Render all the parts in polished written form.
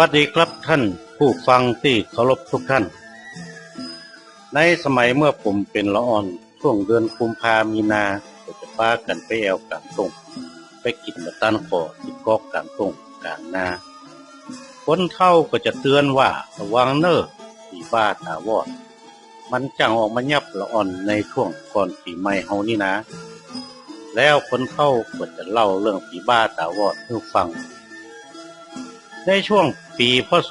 วัสดีครับท่านผู้ฟังที่เคารพทุกท่านในสมัยเมื่อผมเป็นละอ่อนช่วงเดือนกุมภามีนาก็จะพากันไปแอวกลางตงไปกินบะตันขอที่กอกกลางตงกลางนาคนเฒ่าก็จะเตือนว่าระวังเน้อผีบ้าตาวอดมันจังออกมายับละอ่อนในช่วงก่อนปีใหม่เฮานี่นะแล้วคนเฒ่าก็จะเล่าเรื่องผีบ้าตาวอดให้ฟังในช่วงปีพ.ศ.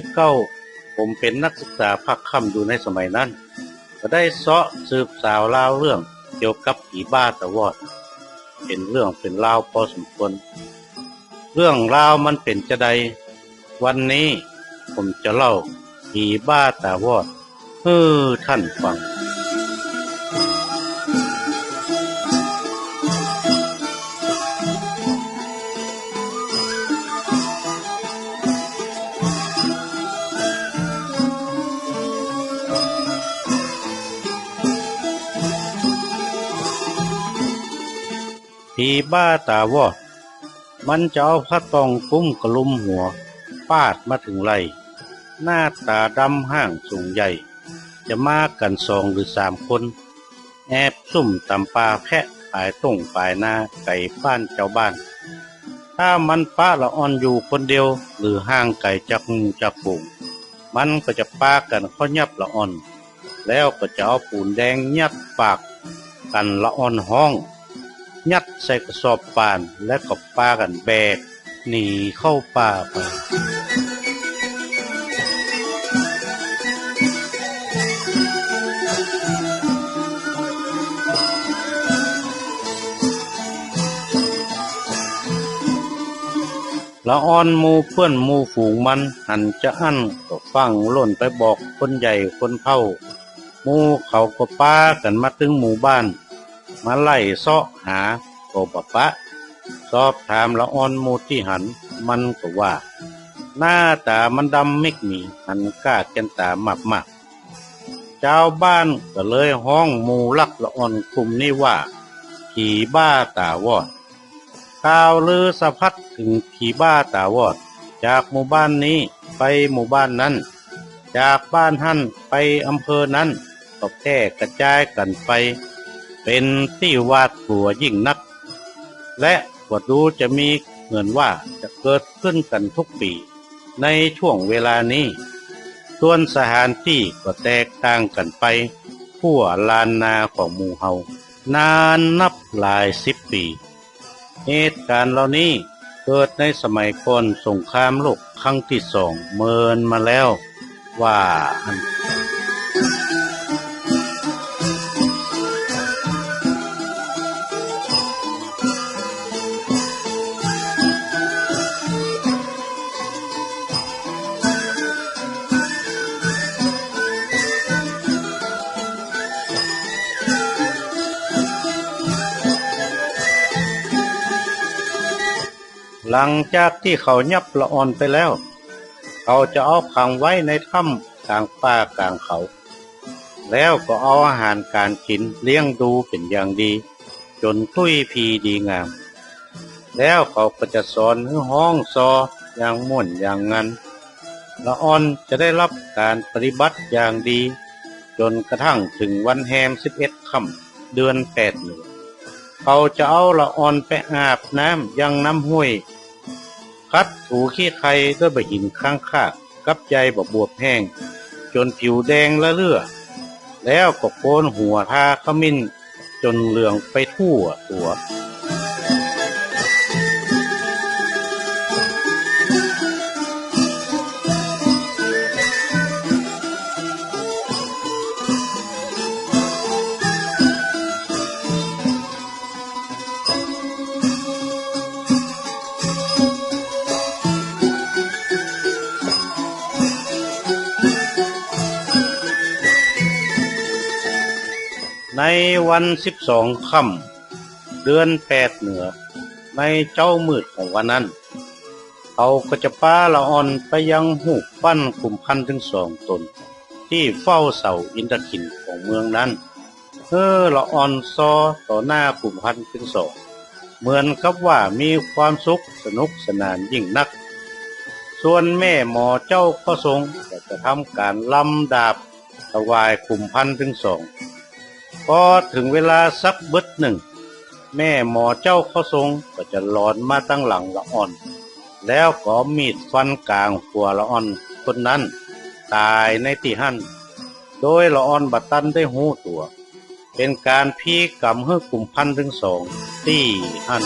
2519ผมเป็นนักศึกษาภาคค่ำอยู่ในสมัยนั้นก็ได้เสาะสืบสาวราวเรื่องเกี่ยวกับผีบ้าตาวอดเป็นเรื่องเป็นราวพอสมควรเรื่องราวมันเป็นจะใดวันนี้ผมจะเล่าผีบ้าตาวอดให้ท่านฟังผีบ้าตาวอดมันจะเอาผ้าตองกุ้มกระลุมหัวปาดมาถึงไหล่หน้าตาดำห้างสูงใหญ่จะมากัน2 หรือ 3 คนแอบซุ่มตำปลาแพะปลายต้งปลายนาไก่บ้านเจ้าบ้านถ้ามันป้าละอ่อนอยู่คนเดียวหรือห่างไก่จากหมู่จากฝูงมันก็จะป้ากันเข้ายับละอ่อนแล้วก็จะเอาปูนแดงยัดปากกันละอ่อนห้องยัดใส่กระสอบป่านและก็ปากันแบกหนีเข้าป่าไปละอ่อนหมู่เพื่อนหมู่ฝูงมันหันจะอั้นก็ฟังล่นไปบอกคนใหญ่คนเฒ่าหมู่เขาก็ปากันมาถึงหมู่บ้านมาไล่เสาะหาโกบปะสอบถามละอ่อนหมู่ที่หันมันก็ว่าหน้าตามันดำมิกมีหันกล้าแก่นตามักเจ้าบ้านก็เลยห้องหมู่ลักละอ่อนกลุ่มนี้ว่าผีบ้าตาวอดข่าวลือสะพัดถึงผีบ้าตาวอดจากหมู่บ้านนี้ไปหมู่บ้านนั้นจากบ้านหั่นไปอำเภอนั้นก็แพร่กระจายกันไปเป็นที่หวาดกลัวยิ่งนักและก็ดูจะมีเหมือนว่าจะเกิดขึ้นกันทุกปีในช่วงเวลานี้ส่วนสถานที่ก็แตกต่างกันไปทั่วลานนาของหมู่เฮานานนับหลาย10 ปีเหตุการณ์เหล่านี้เกิดในสมัยก่อนสงครามโลกครั้งที่2เมินมาแล้วว่าหลังจากที่เขายับละอ่อนไปแล้วเขาจะเอาขังไว้ในถ้ำกลางป่ากลางเขาแล้วก็เอาอาหารการกินเลี้ยงดูเป็นอย่างดีจนตุ้ยพีดีงามแล้วเขาก็จะสอนให้ห้องซออย่างม่วนอย่างงันละอ่อนจะได้รับการปฏิบัติอย่างดีจนกระทั่งถึงวันแรม11 ค่ำเดือน8เดือนเขาจะเอาละอ่อนไปอาบน้ำยังน้ำห้วยคัดถูขี้ไข่ด้วยใบหินข้างคากกับใยบวบแห้งจนผิวแดงละเลือแล้วก็โกนหัวทาขมิ้นจนเหลืองไปทั่วตัวในวัน12 ค่ำเดือน8เหนือในเจ้ามืดของวันนั้นเขาก็จะพาละอ่อนไปยังหูปปั้นขุมพันถึง2 ตนที่เฝ้าเสาอินทขินของเมืองนั้นละอ่อนซอต่อหน้าขุมพันถึง2เหมือนกับว่ามีความสุขสนุกสนานยิ่งนัก ส่วนแม่หมอเจ้าข้อทรงก็จะทำการลำดาบถวายขุมพันถึงสองพอถึงเวลาสักเบิดหนึ่งแม่หมอเจ้าข้อทรงก็จะหลอนมาตั้งหลังละอ่อนแล้วก็มีดฟันกลางหัวละอ่อนคนนั้นตายในที่หั่นโดยละอ่อนบัดตันได้หูตัวเป็นการพีกรรมให้ขุมพันถึงสองที่หั่น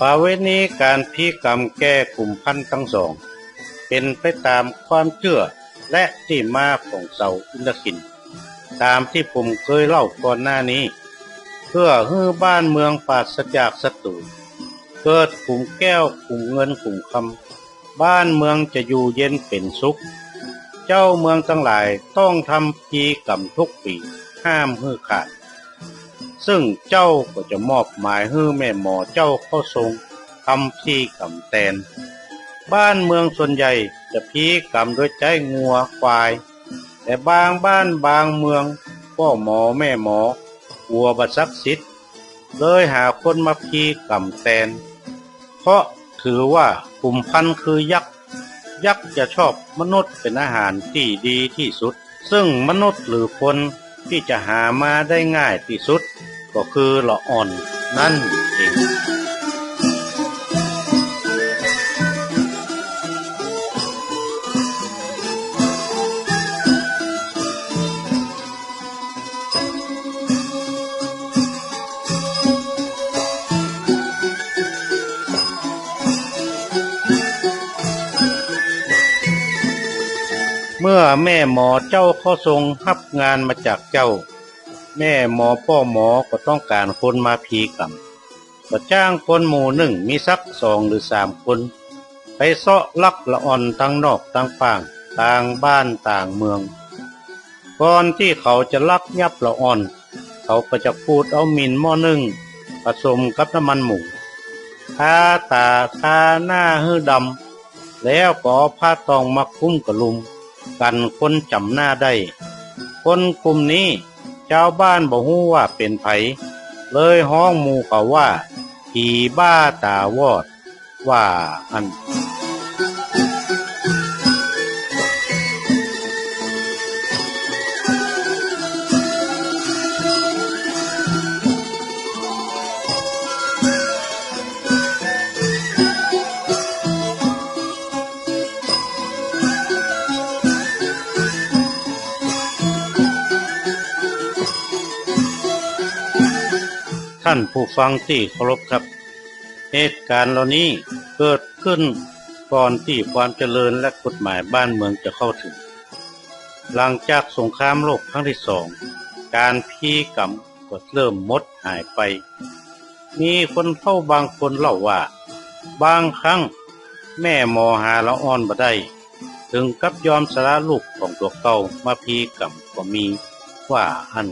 ประเวณีการพิกรรมแก้กลุ่มพันธุ์ทั้งสองเป็นไปตามความเชื่อและที่มาของเสาอินทคินตามที่ผมเคยเล่าก่อนหน้านี้เพื่อให้บ้านเมืองปราศจากศัตรูเกิดกลุ่มแก้วกลุ่มเงินกลุ่มคำบ้านเมืองจะอยู่เย็นเป็นสุขเจ้าเมืองทั้งหลายต้องทำพิธีกรรมทุกปีห้ามให้ขาดซึ่งเจ้าก็จะมอบหมายให้แม่หมอเจ้าเข้าทรงทำพิธีกรรมแทนบ้านเมืองส่วนใหญ่จะพิธีกรรมโดยใช้งัวควายแต่บางบ้านบางเมืองพ่อหมอแม่หมอวัวบัดศักดิ์สิทธิ์เลยหาคนมาพิธีกรรมแทนเพราะถือว่ากลุ่มพันธุ์คือยักษ์จะชอบมนุษย์เป็นอาหารที่ดีที่สุดซึ่งมนุษย์หรือคนที่จะหามาได้ง่ายที่สุดก็คือละอ่อนนั่นเองเมื่อแม่หมอเจ้าเข้าทรงรับงานมาจากเจ้าแม่หมอพ่อหมอก็ต้องการคนมาพีกรรมก็จ้างคนหมู่หนึ่งมีสัก2 หรือ 3 คนไปเสาะลักละอ่อนทั้งนอกทั้งฝ่างต่างบ้านต่างเมืองก่อนที่เขาจะลักยับละอ่อนเขาก็จะขูดเอามินหม้อนึ่งผสมกับน้ำมันหมูทาตาทาหน้าให้ดำแล้วก็เอาผ้าตองมาคลุ้มกระลุมกันคนจำหน้าได้คนกลุ่มนี้ชาวบ้านบ่ฮู้ว่าเป็นไผเลยฮ้องหมู่เขาว่าผีบ้าตาวอดว่าอันท่านผู้ฟังที่เคารพครับเหตุการณ์เหล่านี้เกิดขึ้นก่อนที่ความเจริญและกฎหมายบ้านเมืองจะเข้าถึงหลังจากสงครามโลกครั้งที่2การพิธีกรรมก็เริ่มหมดหายไปมีคนเฒ่าบางคนเล่าว่าบางครั้งแม่หมอหาละอ่อนบ่ได้ถึงกับยอมสละลูกของตัวเก่ามาพิธีกรรมก็มีว่าอัน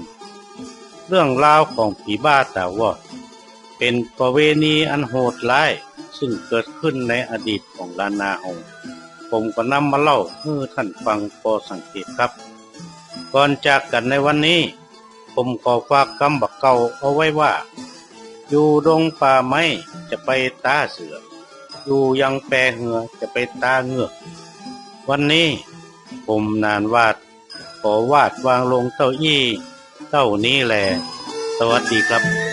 เรื่องราวของผีบ้าตาวอดเป็นประเวณีอันโหดร้ายซึ่งเกิดขึ้นในอดีตของล้านนาเฮาผมก็นำมาเล่าให้ท่านฟังพอสังเกตครับก่อนจากกันในวันนี้ผมขอฝากคำบักเก่าเอาไว้ว่าอยู่ดงป่าไม้จะไปตาเสืออยู่ยังแปรเหือจะไปตาเงือกวันนี้ผมนานวาดขอวาดวางลงเต้าอี้เท่านี้แหละสวัสดีครับ